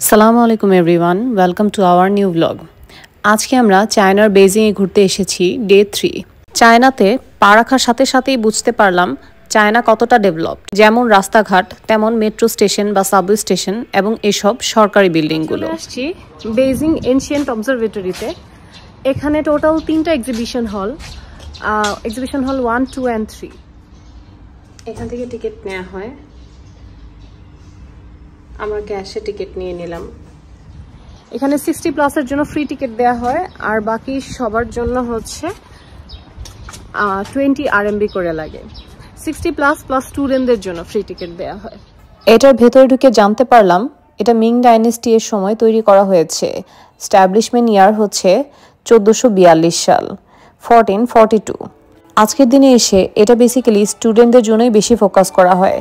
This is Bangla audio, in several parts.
সালামু আলাইকুম everyone, welcome to our new blog. আজকে আমরা চায়নার বেজিংয়ে ঘুরতে এসেছি ডে 3। চায়নাতে পা রাখার সাথে সাথেই বুঝতে পারলাম চায়না কতটা ডেভেলপড। যেমন রাস্তাঘাট, তেমন মেট্রো স্টেশন বা সাবওয়ে স্টেশন এবং এসব সরকারি বিল্ডিংগুলো। আসছি বেজিং এনশিয়েন্ট অবজারভেটরিতে। এখানে টোটাল 3টা এক্সিবিশন হল 1, 2 and 3। এখান থেকে টিকিট নেওয়া হয়। আমরা ক্যাশে টিকিট নিয়ে নিলাম। এখানে 60+ এর জন্য ফ্রি টিকিট দেয়া হয়, আর বাকি সবার জন্য হচ্ছে 20 RMB করে লাগে। 60+ প্লাস স্টুডেন্টদের জন্য ফ্রি টিকিট দেয়া হয়। এটার ভেতরে ঢুকে জানতে পারলাম এটা মিং ডাইনেস্টি এর সময় তৈরি করা হয়েছে। এস্টাবলিশমেন্ট ইয়ার হচ্ছে 1442 সাল, 1442। আজকের দিনে এসে এটা বেসিক্যালি স্টুডেন্টদের জন্যই বেশি ফোকাস করা হয়।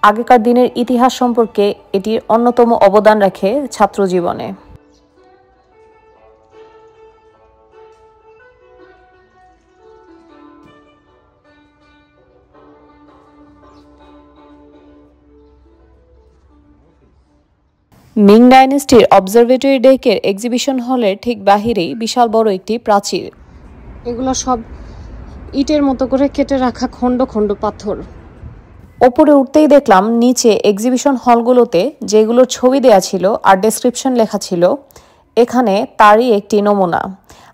আগেকার দিনের ইতিহাস সম্পর্কে এটির অন্যতম অবদান রাখে ছাত্র জীবনে। মিং ডাইনেস্টির অবজারভেটরি ডেকের এক্সিবিশন হলের ঠিক বাহিরেই বিশাল বড় একটি প্রাচীর। এগুলো সব ইটের মতো করে কেটে রাখা খণ্ড খণ্ড পাথর। ওপরে উঠতেই দেখলাম নিচে এক্সিবিশন হলগুলোতে যেগুলোর ছবি দেয়া ছিল আর ডেসক্রিপশন লেখা ছিল, এখানে তারই একটি নমুনা।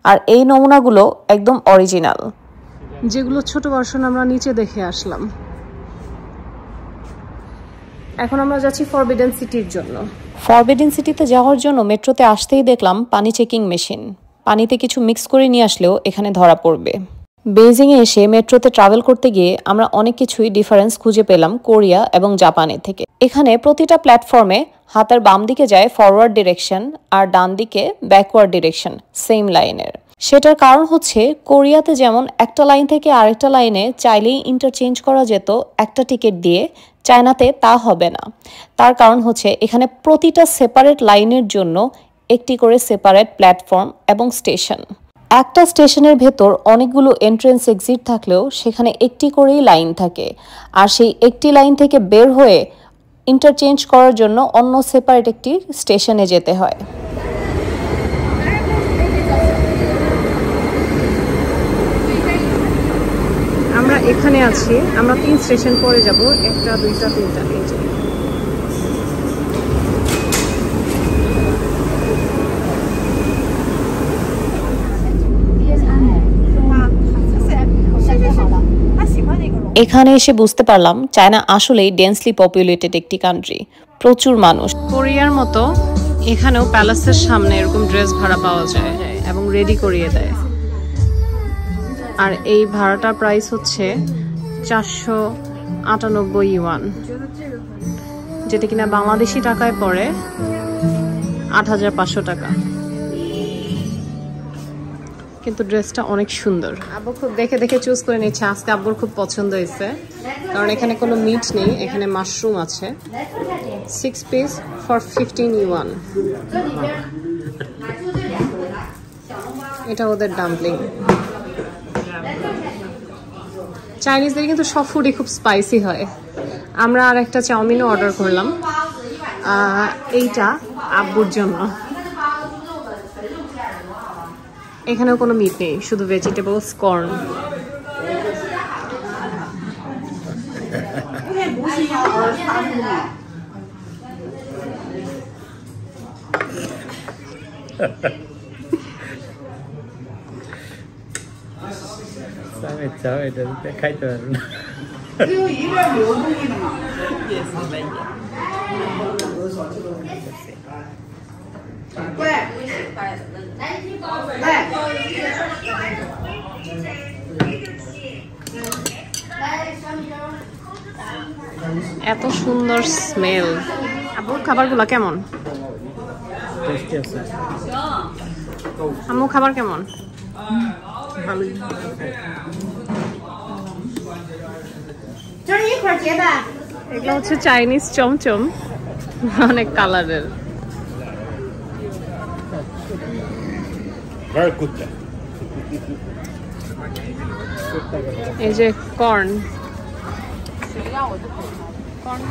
আর এই নমুনাগুলো একদম অরিজিনাল, যেগুলো ছোট ভার্সন আমরা নিচে দেখে আসলাম। এখন আমরা যাচ্ছি ফরবিডেন সিটির জন্য। ফরবিডেন সিটিতে যাওয়ার জন্য মেট্রোতে আসতেই দেখলাম পানি চেকিং মেশিন। পানিতে কিছু মিক্স করে নিয়ে আসলেও এখানে ধরা পড়বে। বেজিংয়ে এসে মেট্রোতে ট্রাভেল করতে গিয়ে আমরা অনেক কিছুই ডিফারেন্স খুঁজে পেলাম কোরিয়া এবং জাপানের থেকে। এখানে প্রতিটা প্ল্যাটফর্মে হাতের বাম দিকে যায় ফরওয়ার্ড ডিরেকশন আর ডান দিকে ব্যাকওয়ার্ড ডিরেকশন সেম লাইনের। সেটার কারণ হচ্ছে কোরিয়াতে যেমন একটা লাইন থেকে আরেকটা লাইনে চাইলেই ইন্টারচেঞ্জ করা যেত একটা টিকিট দিয়ে, চায়নাতে তা হবে না। তার কারণ হচ্ছে এখানে প্রতিটা সেপারেট লাইনের জন্য একটি করে সেপারেট প্ল্যাটফর্ম এবং স্টেশন। একটা স্টেশনের ভেতর অনেকগুলো এন্ট্রেন্স এক্সিট থাকলেও সেখানে একটি করেই লাইন থাকে, আর সেই একটি লাইন থেকে বের হয়ে ইন্টারচেঞ্জ করার জন্য অন্য সেপারেট একটি স্টেশনে যেতে হয়। আমরা এখানে আছি, আমরা 3 স্টেশন পরে যাব, 1, 2, 3টা। এই যে এখানে এসে বুঝতে পারলাম চায়না আসলেই ডেন্সলি পপুলেটেড একটি কান্ট্রি, প্রচুর মানুষ। কোরিয়ার মতো এখানেও প্যালেসের সামনে এরকম ড্রেস ভাড়া পাওয়া যায় এবং রেডি করিয়ে দেয়। আর এই ভাড়াটার প্রাইস হচ্ছে 498 ইউয়ান, যেটা কিনা বাংলাদেশি টাকায় পড়ে 8500 টাকা। কিন্তু ড্রেসটা অনেক সুন্দর। আব্বু খুব দেখে দেখে চুজ করে নিচ্ছে। আজকে আব্বুর খুব পছন্দ হয়েছে, কারণ এখানে কোনো মিট নেই, এখানে মাশরুম আছে। 6 পিস ফর 15 ইউয়ান। এটা ওদের ডাম্পলিং। চাইনিজদের কিন্তু সব ফুডই খুব স্পাইসি হয়। আমরা আর একটা চাউমিনও অর্ডার করলাম, এইটা আব্বুর জন্য। এখানেও কোনো মিট নেই, শুধু ভেজিটেবলস, কর্ন। খাইতে পারবো না। এত সুন্দর স্মেল। আব্বুর খাবারগুলো কেমন? আম্মু খাবার কেমন? ভালোই। এগুলো হচ্ছে চাইনিজ চমচম, অনেক কালারের। এই যে কর্ন, কর্ন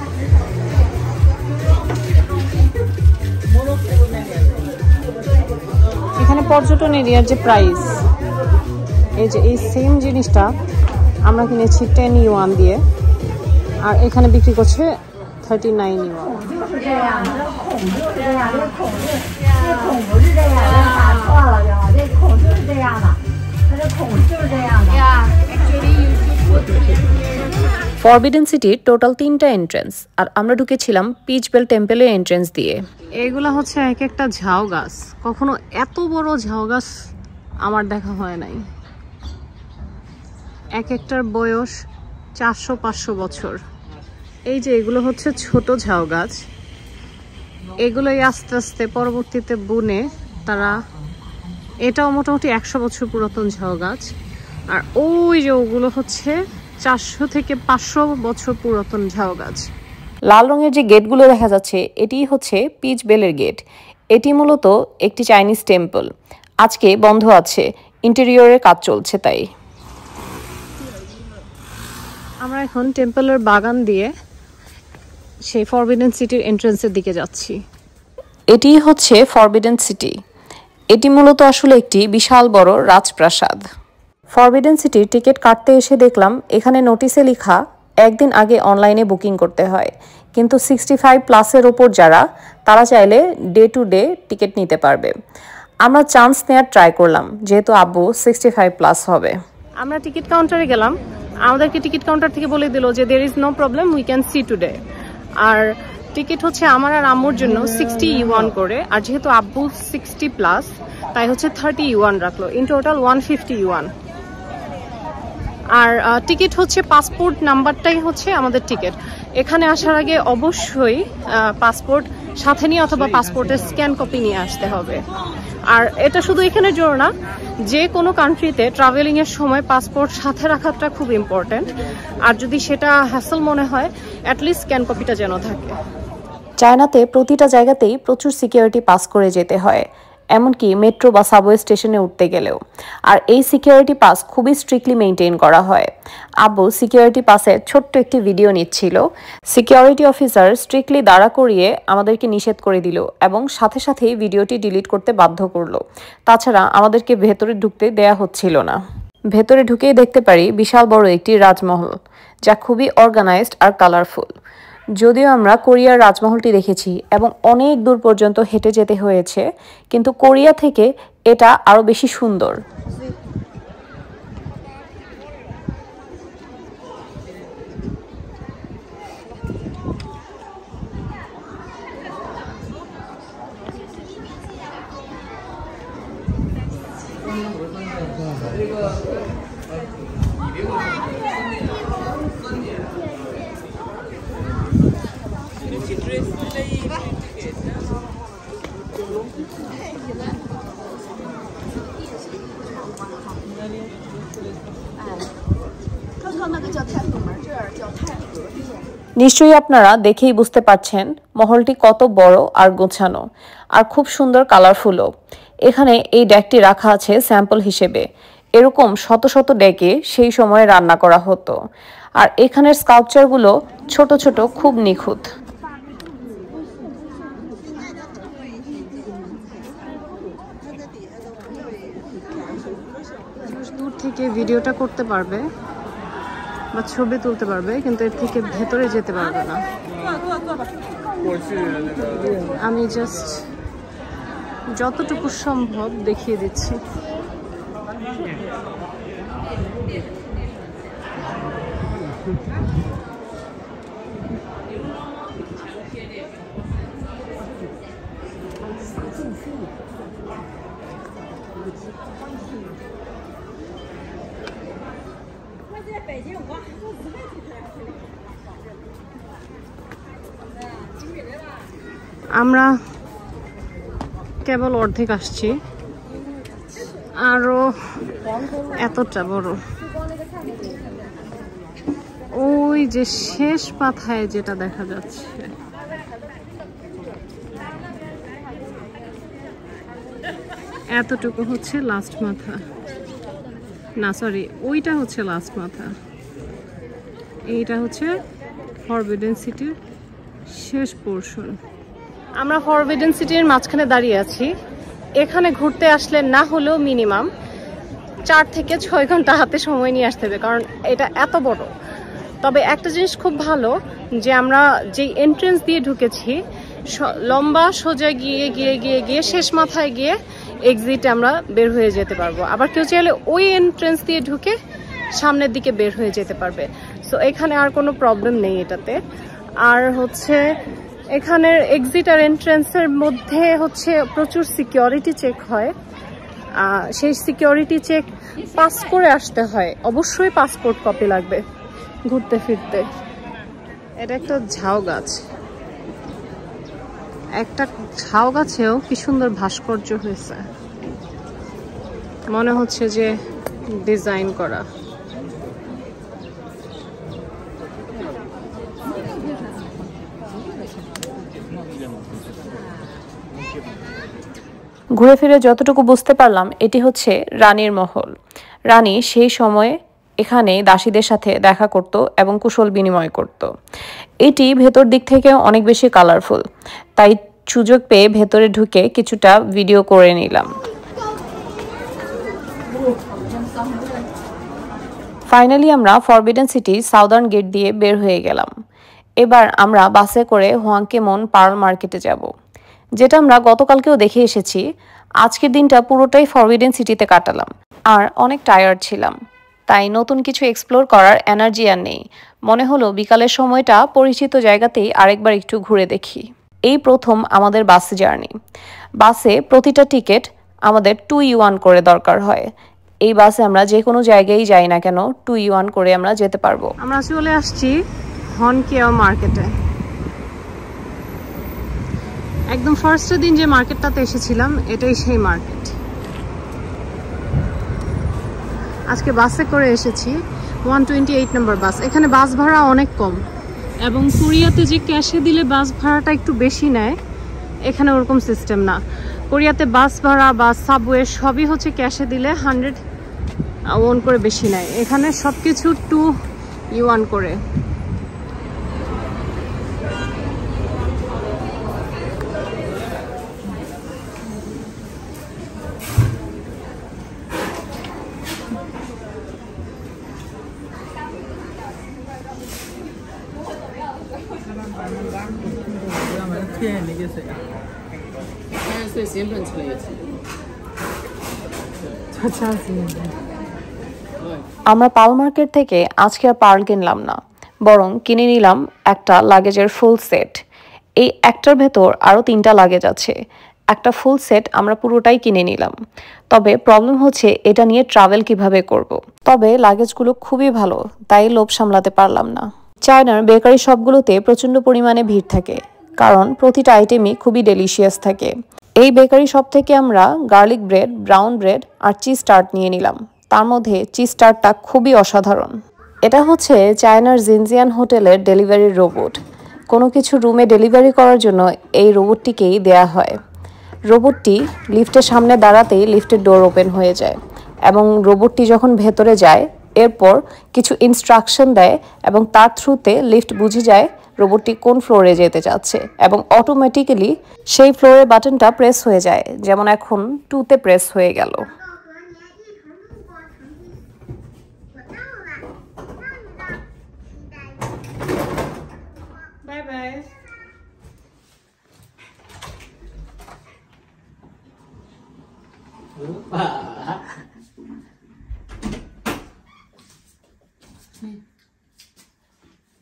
পর্যটন এরিয়ার যে প্রাইস, এই যে এই সেম জিনিসটা আমরা কিনেছি 10 ইউয়ান দিয়ে, আর এখানে বিক্রি করছে 39 ইউয়ান। ফরবিডেন সিটির টোটাল 3টা এন্ট্রেন্স, আর আমরা ঢুকেছিলাম পিচ বেল টেম্পলের এন্ট্রেন্স দিয়ে। এগুলা হচ্ছে এক একটা ঝাউ গাছ, কখনো এত বড় ঝাউ গাছ আমার দেখা হয় নাই। এক একটার বয়স 400-500 বছর। এই যে এগুলো হচ্ছে ছোট ঝাউ গাছ, এগুলোই আস্তে আস্তে পরবর্তীতে বুনে তারা, এটাও মোটামুটি 100 বছর পুরাতন ঝাউ গাছ, আর ওই যে ওগুলো হচ্ছে 400 থেকে 500 বছর পুরাতন ঝাউ গাছ। লাল রঙের যে গেটগুলো দেখা যাচ্ছে এটি হচ্ছে পিচ বেলের গেট। এটি মূলত একটি চাইনিজ টেম্পল, আজকে বন্ধ আছে, ইন্টেরিয়রের কাজ চলছে তাই। আমরা এখন টেম্পলের বাগান দিয়ে সেই ফরবিডেন সিটির এন্ট্রেন্সের দিকে যাচ্ছি। এটি হচ্ছে ফরবিডেন সিটি। এটি মূলত আসলে একটি বিশাল বড় রাজপ্রাসাদ। ফরবিডেন সিটির টিকিট কাটতে এসে দেখলাম এখানে নোটিশে লেখা একদিন আগে অনলাইনে বুকিং করতে হয়, কিন্তু 65+ ওপর যারা, তারা চাইলে ডে টু ডে টিকিট নিতে পারবে। আমরা চান্স নেওয়ার ট্রাই করলাম, যেহেতু আব্বু 65+ হবে। আমরা টিকিট কাউন্টারে গেলাম, আমাদেরকে টিকিট কাউন্টার থেকে বলে দিল যে there is no problem, we can see today. আর টিকিট হচ্ছে আমার আর আম্মুর জন্য 60 ইউয়ান করে, আর যেহেতু আব্বু 60+, তাই হচ্ছে 30 ইউয়ান রাখলো, ইন টোটাল 150 ইউয়ান। আর টিকিট হচ্ছে পাসপোর্ট নাম্বারটাই হচ্ছে আমাদের টিকিট। এখানে আসার আগে অবশ্যই পাসপোর্ট সাথে নিয়ে অথবা পাসপোর্টের স্ক্যান কপি নিয়ে আসতে হবে। আর এটা শুধু এখানের জন্য না, যে কোনো কান্ট্রিতে ট্রাভেলিং এর সময় পাসপোর্ট সাথে রাখাটা খুব ইম্পর্টেন্ট, আর যদি সেটা হ্যাসেল মনে হয় অ্যাটলিস্ট স্ক্যান কপিটা যেন থাকে। চায়নাতে প্রতিটা জায়গাতেই প্রচুর সিকিউরিটি পাস করে যেতে হয়, এমনকি মেট্রো বা সাবওয়ে স্টেশনে উঠতে গেলেও। আর এই সিকিউরিটি পাস খুবই স্ট্রিক্টলি মেনটেন করা হয়। আব্বু সিকিউরিটি পাসের ছোট্ট একটি ভিডিও নিচ্ছিল। সিকিউরিটি অফিসার স্ট্রিক্টলি দাঁড়া করিয়ে আমাদেরকে নিষেধ করে দিল এবং সাথে সাথেই ভিডিওটি ডিলিট করতে বাধ্য করলো। তাছাড়া আমাদেরকে ভেতরে ঢুকতে দেয়া হচ্ছিল না। ভেতরে ঢুকেই দেখতে পারি বিশাল বড় একটি রাজমহল, যা খুবই অর্গানাইজড আর কালারফুল। যদিও আমরা কোরিয়ার রাজমহলটি দেখেছি এবং অনেক দূর পর্যন্ত হেঁটে যেতে হয়েছে, কিন্তু কোরিয়া থেকে এটা আরো বেশি সুন্দর। নিশ্চয়ই আপনারা দেখেই বুঝতে পারছেন মহলটি কত বড় আর গোছানো, আর খুব সুন্দর কালারফুলও। এখানে এই ডেকটি রাখা আছে স্যাম্পল হিসেবে। এরকম শত শত ডেকে সেই সময় রান্না করা হতো, আর এখানের স্কাল্পচারগুলো ছোট ছোট, খুব নিখুঁত। দূর থেকে ভিডিওটা করতে পারবে বা ছবি তুলতে পারবে, কিন্তু এর থেকে ভেতরে যেতে পারবে না। আমি জাস্ট যতটুকু সম্ভব দেখিয়ে দিচ্ছি। আমরা কেবল অর্ধেক আসছি, আরো এতটা বড়। ওই যে শেষ মাথায় যেটা দেখা যাচ্ছে, এতটুকু হচ্ছে লাস্ট মাথা, না সরি, ওইটা হচ্ছে লাস্ট মাথা। এইটা হচ্ছে ফরবিডেন সিটির শেষ পোর্শন। আমরা ফরবিডেন সিটির মাঝখানে দাঁড়িয়ে আছি। এখানে ঘুরতে আসলে না হলেও মিনিমাম 4 থেকে 6 ঘন্টা হাতে সময় নিয়ে আসতে হবে, কারণ এটা এত বড়। তবে একটা জিনিস খুব ভালো যে আমরা যে এন্ট্রেন্স দিয়ে ঢুকেছি লম্বা সোজা গিয়ে গিয়ে গিয়ে গিয়ে শেষ মাথায় গিয়ে এক্সিটে আমরা বের হয়ে যেতে পারবো। আবার কেউ চাইলে ওই এন্ট্রেন্স দিয়ে ঢুকে সামনের দিকে বের হয়ে যেতে পারবে। সো এখানে আর কোনো প্রবলেম নেই এটাতে। আর হচ্ছে এখানের এক্সিট আর এন্ট্রেন্সের মধ্যে হচ্ছে প্রচুর সিকিউরিটি চেক হয়। সেই সিকিউরিটি চেক পাস করে আসতে হয়, অবশ্যই পাসপোর্ট কপি লাগবে ঘুরতে ফিরতে। এটা একটা ঝাউ গাছ, একটা ঝাউ গাছেও কি সুন্দর ভাস্কর্য হয়েছে, মনে হচ্ছে যে ডিজাইন করা। ঘুরে ফিরে যতটুকু বুঝতে পারলাম এটি হচ্ছে রানীর মহল। রানী সেই সময়ে এখানে দাসীদের সাথে দেখা করত এবং কুশল বিনিময় করত। এটি ভেতর দিক থেকে অনেক বেশি কালারফুল, তাই সুযোগ পেয়ে ভেতরে ঢুকে কিছুটা ভিডিও করে নিলাম। ফাইনালি আমরা ফরবিডেন সিটি সাউদার্ন গেট দিয়ে বের হয়ে গেলাম। এবার আমরা বাসে করে হোয়াংকেমন পার্ল মার্কেটে যাব, যেটা আমরা গতকালকেও দেখে এসেছি। আজকের দিনটা পুরোটাই ফরবিডেন সিটিতে কাটালাম আর অনেক টায়ার্ড ছিলাম, তাই নতুন কিছু এক্সপ্লোর করার এনার্জি আর নেই। মনে হলো বিকালের সময়টা পরিচিত জায়গাতেই আরেকবার একটু ঘুরে দেখি। এই প্রথম আমাদের বাস জার্নি। বাসে প্রতিটা টিকিট আমাদের 2 ইউয়ান করে দরকার হয়। এই বাসে আমরা যে কোনো জায়গায় যাই না কেন 2 ইউয়ান করে আমরা যেতে পারবো। আমরা চলে আসছি হনকেও মার্কেটে। একদম ফার্স্টের দিন যে মার্কেটটাতে এসেছিলাম এটাই সেই মার্কেট। আজকে বাসে করে এসেছি, 128 নম্বর বাস। এখানে বাস ভাড়া অনেক কম এবং কোরিয়াতে যে ক্যাশে দিলে বাস ভাড়াটা একটু বেশি নেয়, এখানে ওরকম সিস্টেম না। কোরিয়াতে বাস ভাড়া বা সাবওয়ে সবই হচ্ছে ক্যাশে দিলে 100 ওয়ান করে বেশি নেয়, এখানে সব কিছু 2 ইউয়ান করে। আমরা পার্ল মার্কেট থেকে আজকে আর পার্ল কিনলাম না, বরং কিনে নিলাম একটা লাগেজের ফুল সেট। এই একটার ভেতর আরও 3টা লাগেজ আছে। একটা ফুল সেট আমরা পুরোটাই কিনে নিলাম। তবে প্রবলেম হচ্ছে এটা নিয়ে ট্রাভেল কিভাবে করব। তবে লাগেজগুলো খুবই ভালো, তাই লোভ সামলাতে পারলাম না। চায়নার বেকারি শপগুলোতে প্রচণ্ড পরিমাণে ভিড় থাকে, কারণ প্রতিটা আইটেমই খুবই ডেলিশিয়াস থাকে। এই বেকারি শপ থেকে আমরা গার্লিক ব্রেড, ব্রাউন ব্রেড আর চিজ টার্ট নিয়ে নিলাম। তার মধ্যে চিজ টার্টটা খুবই অসাধারণ। এটা হচ্ছে চায়নার জিনজিয়ান হোটেলের ডেলিভারি রোবট। কোনো কিছু রুমে ডেলিভারি করার জন্য এই রোবটটিকেই দেয়া হয়। রোবটটি লিফটের সামনে দাঁড়াতেই লিফটের ডোর ওপেন হয়ে যায় এবং রোবটটি যখন ভেতরে যায় এরপর কিছু ইনস্ট্রাকশন দেয় এবং তার থ্রুতে লিফট বুঝে যায় রোবটটি কোন ফ্লোরে যেতে চাচ্ছে এবং অটোমেটিক্যালি সেই ফ্লোরের বাটনটা প্রেস হয়ে যায়, যেমন এখন 2তে প্রেস হয়ে গেল। Bye bye.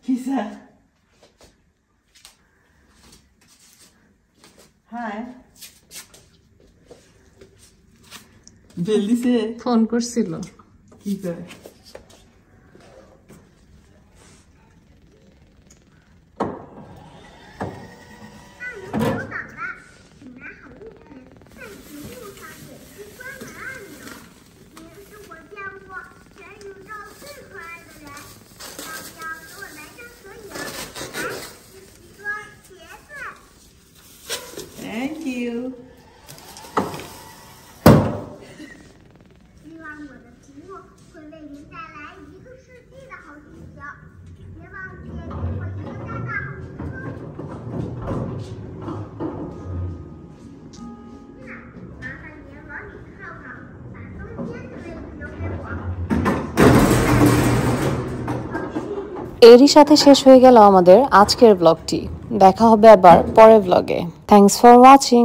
Kisa. Hi. Bell দিছে? ফোন করছিল। কি করে? Thank you. 希望我的题目会为您带来一个世纪的好心情，别忘记给我一个大大好评论。麻烦看看，把中间的位置留给我。 এরই সাথে শেষ হয়ে গেল আমাদের আজকের ব্লগটি। দেখা হবে আবার পরের ব্লগে। Thanks for watching.